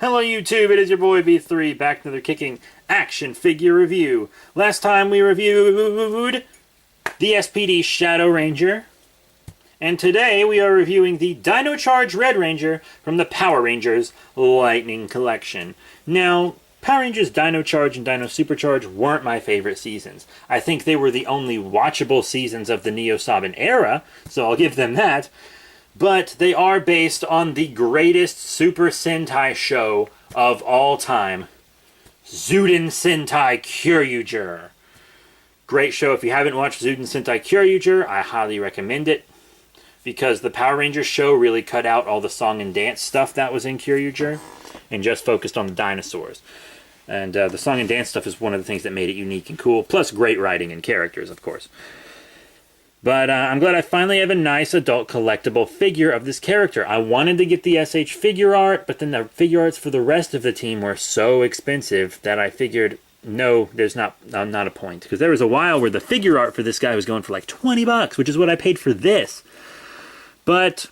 Hello YouTube, it is your boy B3, back to another kicking action figure review. Last time we reviewed the SPD Shadow Ranger, and today we are reviewing the Dino Charge Red Ranger from the Power Rangers Lightning Collection. Now, Power Rangers Dino Charge and Dino Supercharge weren't my favorite seasons. I think they were the only watchable seasons of the Neo-Saban era, so I'll give them that. But they are based on the greatest Super Sentai show of all time, Zuden Sentai Kyoryuger. Great show. If you haven't watched Zuden Sentai Kyoryuger, I highly recommend it, because the Power Rangers show really cut out all the song and dance stuff that was in Kyoryuger and just focused on the dinosaurs. And the song and dance stuff is one of the things that made it unique and cool, plus great writing and characters, of course. But I'm glad I finally have a nice adult collectible figure of this character. I wanted to get the SH figure art, but then the figure arts for the rest of the team were so expensive that I figured, no, there's not a point. Because there was a while where the figure art for this guy was going for like 20 bucks, which is what I paid for this. But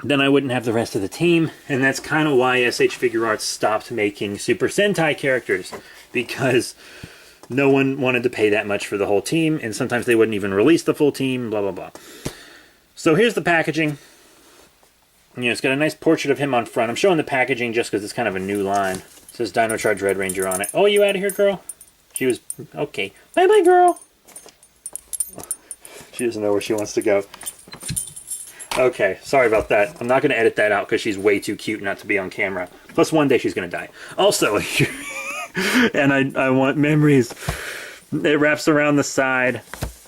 then I wouldn't have the rest of the team, and that's kind of why SH Figure Arts stopped making Super Sentai characters, because no one wanted to pay that much for the whole team, and sometimes they wouldn't even release the full team, blah, blah, blah. So here's the packaging. You know, it's got a nice portrait of him on front. I'm showing the packaging just because it's kind of a new line. It says Dino Charge Red Ranger on it. Oh, you out of here, girl? She was... okay. Bye-bye, girl! She doesn't know where she wants to go. Okay, sorry about that. I'm not going to edit that out because she's way too cute not to be on camera. Plus, one day she's going to die. Also... and I want memories. It wraps around the side.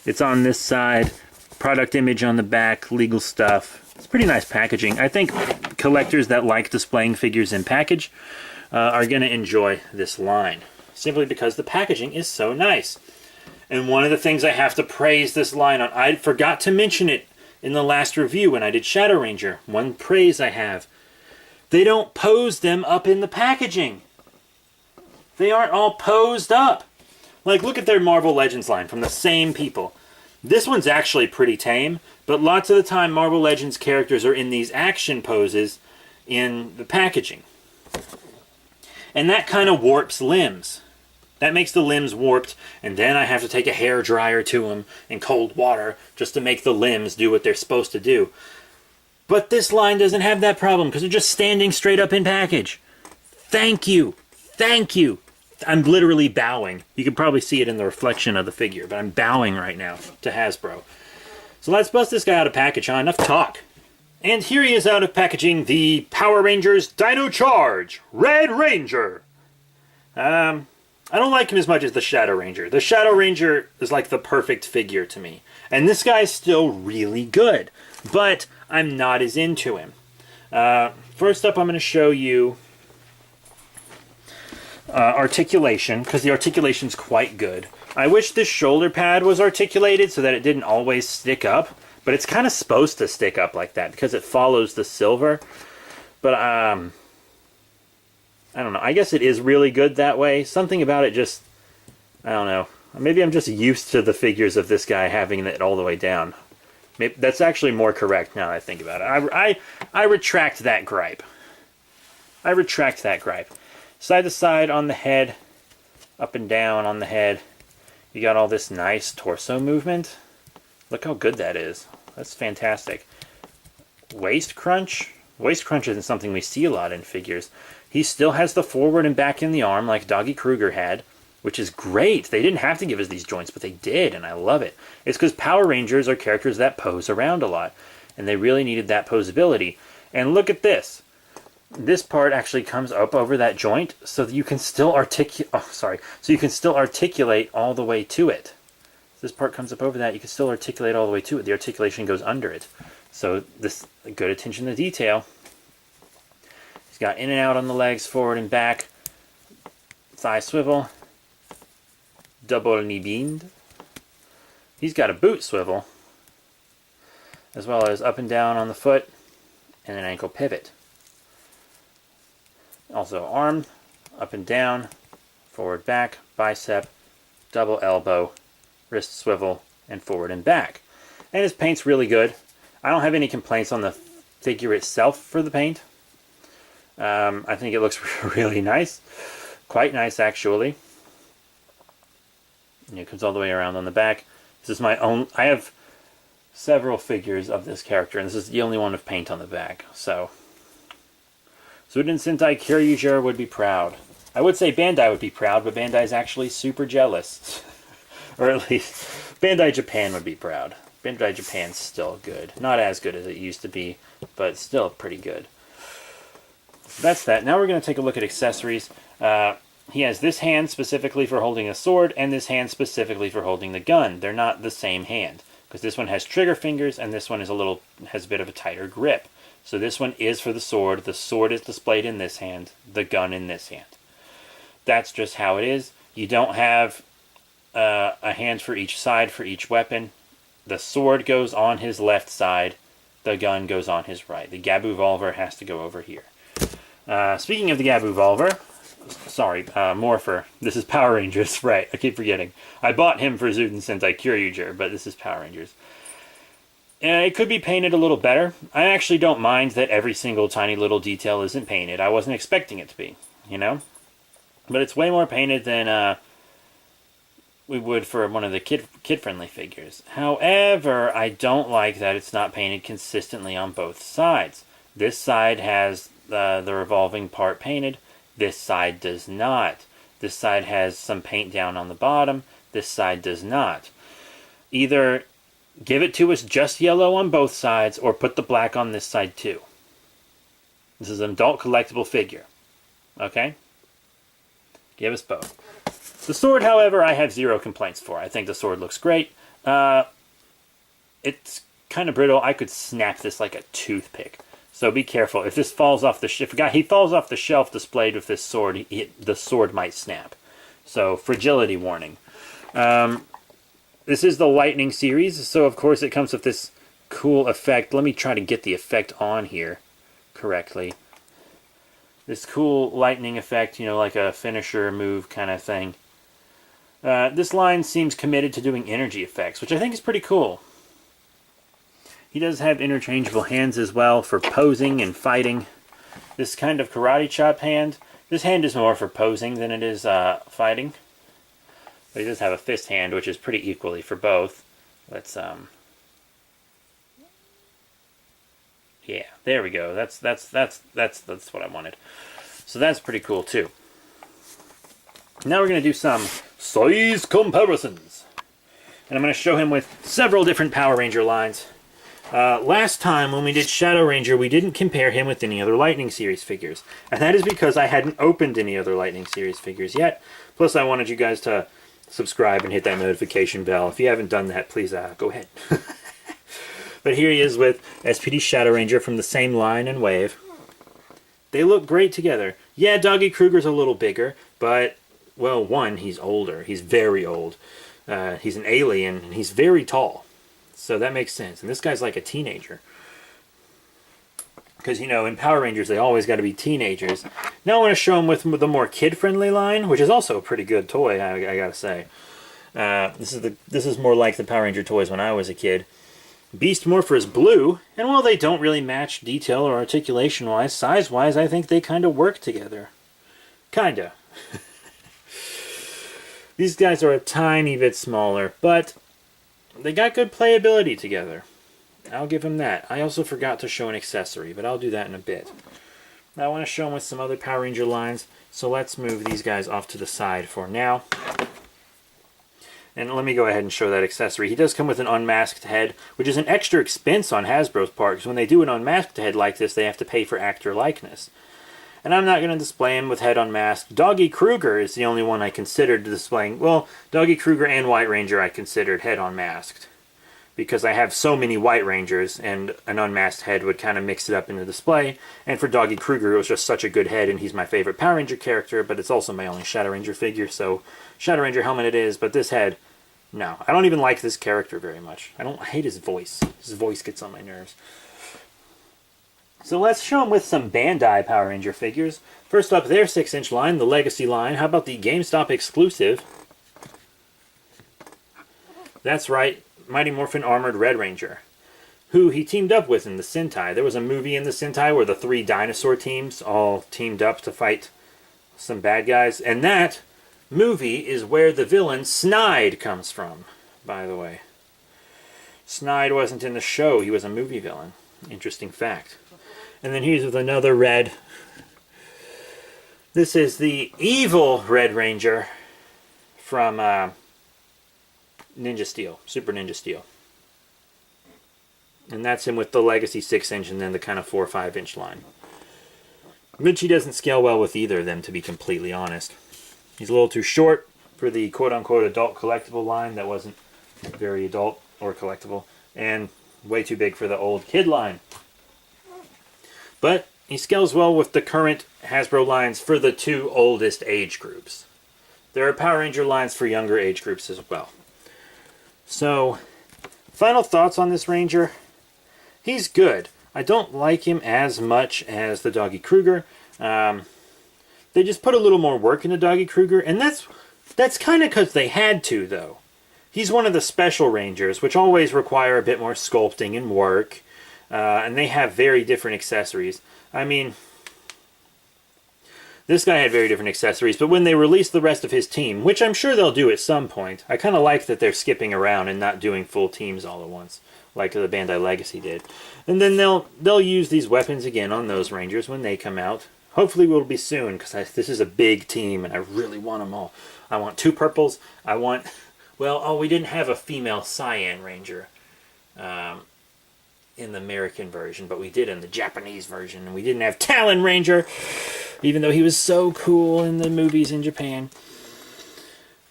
It's on this side. Product image on the back. Legal stuff. It's pretty nice packaging. I think collectors that like displaying figures in package are going to enjoy this line, simply because the packaging is so nice. And one of the things I have to praise this line on, I forgot to mention it in the last review when I did Shadow Ranger. One praise I have. They don't pose them up in the packaging. They aren't all posed up. Like, look at their Marvel Legends line from the same people. This one's actually pretty tame, but lots of the time Marvel Legends characters are in these action poses in the packaging. And that kind of warps limbs. That makes the limbs warped, and then I have to take a hair dryer to them in cold water just to make the limbs do what they're supposed to do. But this line doesn't have that problem because they're just standing straight up in package. Thank you. Thank you. I'm literally bowing. You can probably see it in the reflection of the figure, but I'm bowing right now to Hasbro. So let's bust this guy out of package, huh? Enough talk. And here he is out of packaging, the Power Rangers Dino Charge Red Ranger. I don't like him as much as the Shadow Ranger. The Shadow Ranger is like the perfect figure to me. And this guy's still really good, but I'm not as into him. First up, I'm going to show you articulation, because the articulation's quite good. I wish this shoulder pad was articulated so that it didn't always stick up, but it's kind of supposed to stick up like that because it follows the silver. But I don't know. I guess it is really good that way. Something about it just, I don't know. Maybe I'm just used to the figures of this guy having it all the way down. Maybe that's actually more correct now that I think about it. I retract that gripe. I retract that gripe. Side to side on the head, up and down on the head. You got all this nice torso movement. Look how good that is. That's fantastic. Waist crunch. Waist crunch isn't something we see a lot in figures. He still has the forward and back in the arm like Doggy Kruger had, which is great. They didn't have to give us these joints, but they did, and I love it. It's because Power Rangers are characters that pose around a lot, and they really needed that posability. And look at this. This part actually comes up over that joint so that you can still articulate all the way to it. This part comes up over that, you can still articulate all the way to it. The articulation goes under it. So this good attention to detail. He's got in and out on the legs, forward and back, thigh swivel, double knee bend. He's got a boot swivel, as well as up and down on the foot, and an ankle pivot. Also arm, up and down, forward back, bicep, double elbow, wrist swivel, and forward and back. And his paint's really good. I don't have any complaints on the figure itself for the paint. I think it looks really nice. Quite nice, actually. And it comes all the way around on the back. This is my own... I have several figures of this character, and this is the only one with paint on the back. So, Suden Sentai Kyryuger would be proud. I would say Bandai would be proud, but Bandai's actually super jealous. Or at least, Bandai Japan would be proud. Bandai Japan's still good. Not as good as it used to be, but still pretty good. So that's that. Now we're going to take a look at accessories. He has this hand specifically for holding a sword, and this hand specifically for holding the gun. They're not the same hand, because this one has trigger fingers, and this one is has a bit of a tighter grip. So this one is for the sword. The sword is displayed in this hand, the gun in this hand. That's just how it is. You don't have a hand for each side for each weapon. The sword goes on his left side. The gun goes on his right. The Gabu Volver has to go over here. Speaking of the Gabu Volver, sorry, Morpher. This is Power Rangers, right? I keep forgetting. I bought him for Suden Sentai Kyryuger, but this is Power Rangers. It could be painted a little better. I actually don't mind that every single tiny little detail isn't painted. I wasn't expecting it to be, you know? But it's way more painted than we would for one of the kid-friendly figures. However, I don't like that it's not painted consistently on both sides. This side has the revolving part painted. This side does not. This side has some paint down on the bottom. This side does not. Either give it to us just yellow on both sides, or put the black on this side too. This is an adult collectible figure. Okay? Give us both. The sword, however, I have zero complaints for. I think the sword looks great. It's kind of brittle. I could snap this like a toothpick. So be careful. If this falls off the he falls off the shelf displayed with this sword, the sword might snap. So fragility warning. This is the Lightning series, so of course it comes with this cool effect. Let me try to get the effect on here correctly. This cool lightning effect, you know, like a finisher move kind of thing. This line seems committed to doing energy effects, which I think is pretty cool. He does have interchangeable hands as well for posing and fighting. This kind of karate chop hand. This hand is more for posing than it is fighting. But he does have a fist hand, which is pretty equally for both. Let's yeah, there we go. That's what I wanted. So that's pretty cool too. Now we're going to do some size comparisons. And I'm going to show him with several different Power Ranger lines. Last time when we did Shadow Ranger, we didn't compare him with any other Lightning Series figures. And that is because I hadn't opened any other Lightning Series figures yet. Plus I wanted you guys to subscribe and hit that notification bell. If you haven't done that, please go ahead. But here he is with SPD Shadow Ranger from the same line and wave. They look great together. Yeah, Doggy Kruger's a little bigger, but, well, one, he's older. He's very old. He's an alien, and he's very tall. So that makes sense. And this guy's like a teenager. Because, you know, in Power Rangers, they always got to be teenagers. Now I want to show him with the more kid-friendly line, which is also a pretty good toy, I gotta say. This is more like the Power Ranger toys when I was a kid. Beast Morpher is blue, and while they don't really match detail or articulation-wise, size-wise, I think they kind of work together. Kinda. These guys are a tiny bit smaller, but they got good playability together. I'll give them that. I also forgot to show an accessory, but I'll do that in a bit. Now I want to show them with some other Power Ranger lines, so let's move these guys off to the side for now. And let me go ahead and show that accessory. He does come with an unmasked head, which is an extra expense on Hasbro's part, because when they do an unmasked head like this, they have to pay for actor likeness. And I'm not going to display him with head unmasked. Doggy Kruger is the only one I considered displaying. Well, Doggy Kruger and White Ranger I considered head unmasked, because I have so many White Rangers, and an unmasked head would kind of mix it up in the display. And for Doggy Kruger, it was just such a good head, and he's my favorite Power Ranger character, but it's also my only Shadow Ranger figure, so Shadow Ranger helmet it is, but this head, no. I don't even like this character very much. I hate his voice. His voice gets on my nerves. So let's show him with some Bandai Power Ranger figures. First up, their 6-inch line, the Legacy line. How about the GameStop exclusive? That's right, Mighty Morphin Armored Red Ranger. who he teamed up with in the Sentai. There was a movie in the Sentai where the 3 dinosaur teams all teamed up to fight some bad guys. And that movie is where the villain Snide comes from, by the way. Snide wasn't in the show. He was a movie villain. Interesting fact. And then here's with another red. This is the evil Red Ranger from Ninja Steel, Super Ninja Steel. And that's him with the Legacy 6-inch and then the kind of 4 or 5-inch line. Which he doesn't scale well with either of them, to be completely honest. He's a little too short for the quote-unquote adult collectible line that wasn't very adult or collectible. And way too big for the old kid line. But he scales well with the current Hasbro lines for the 2 oldest age groups. There are Power Ranger lines for younger age groups as well. So, final thoughts on this Ranger. He's good. I don't like him as much as the Doggy Kruger. They just put a little more work into Doggy Kruger, and that's kind of because they had to, though. He's one of the special Rangers, which always require a bit more sculpting and work, and they have very different accessories. I mean, this guy had very different accessories, but when they release the rest of his team, which I'm sure they'll do at some point, I kind of like that they're skipping around and not doing full teams all at once, like the Bandai Legacy did. And then they'll use these weapons again on those Rangers when they come out. Hopefully it will be soon, because this is a big team, and I really want them all. I want 2 purples. I want... Well, oh, we didn't have a female Cyan Ranger in the American version, but we did in the Japanese version. And we didn't have Talon Ranger, even though he was so cool in the movies in Japan.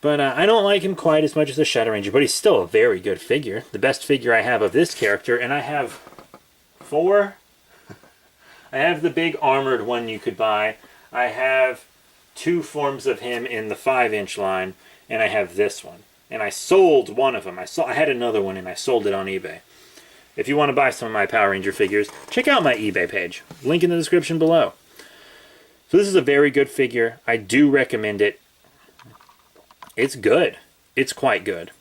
But I don't like him quite as much as the Shadow Ranger, but he's still a very good figure. The best figure I have of this character, and I have 4. I have the big armored one you could buy. I have 2 forms of him in the 5-inch line, and I have this one. And I sold one of them. I had another one, and I sold it on eBay. If you want to buy some of my Power Ranger figures, check out my eBay page. Link in the description below. So this is a very good figure. I do recommend it. It's good. It's quite good.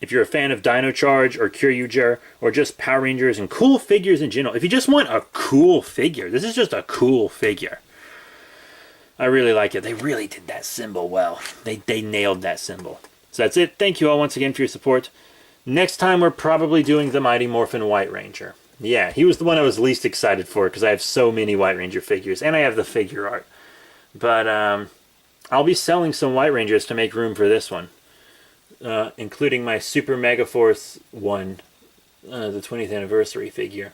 If you're a fan of Dino Charge or Kyryuger or just Power Rangers and cool figures in general, if you just want a cool figure, this is just a cool figure. I really like it. They really did that symbol well. They nailed that symbol. So that's it. Thank you all once again for your support. Next time we're probably doing the Mighty Morphin White Ranger. Yeah, he was the one I was least excited for because I have so many White Ranger figures and I have the figure art. But I'll be selling some White Rangers to make room for this one. Including my Super Mega Force one, the 20th anniversary figure.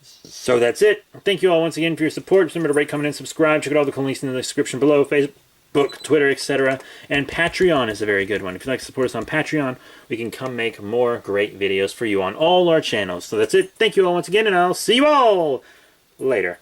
So that's it. Thank you all once again for your support. Remember to rate, comment, and subscribe. Check out all the cool links in the description below. Facebook, Twitter, etc. And Patreon is a very good one. If you'd like to support us on Patreon, we can come make more great videos for you on all our channels. So that's it. Thank you all once again, and I'll see you all later.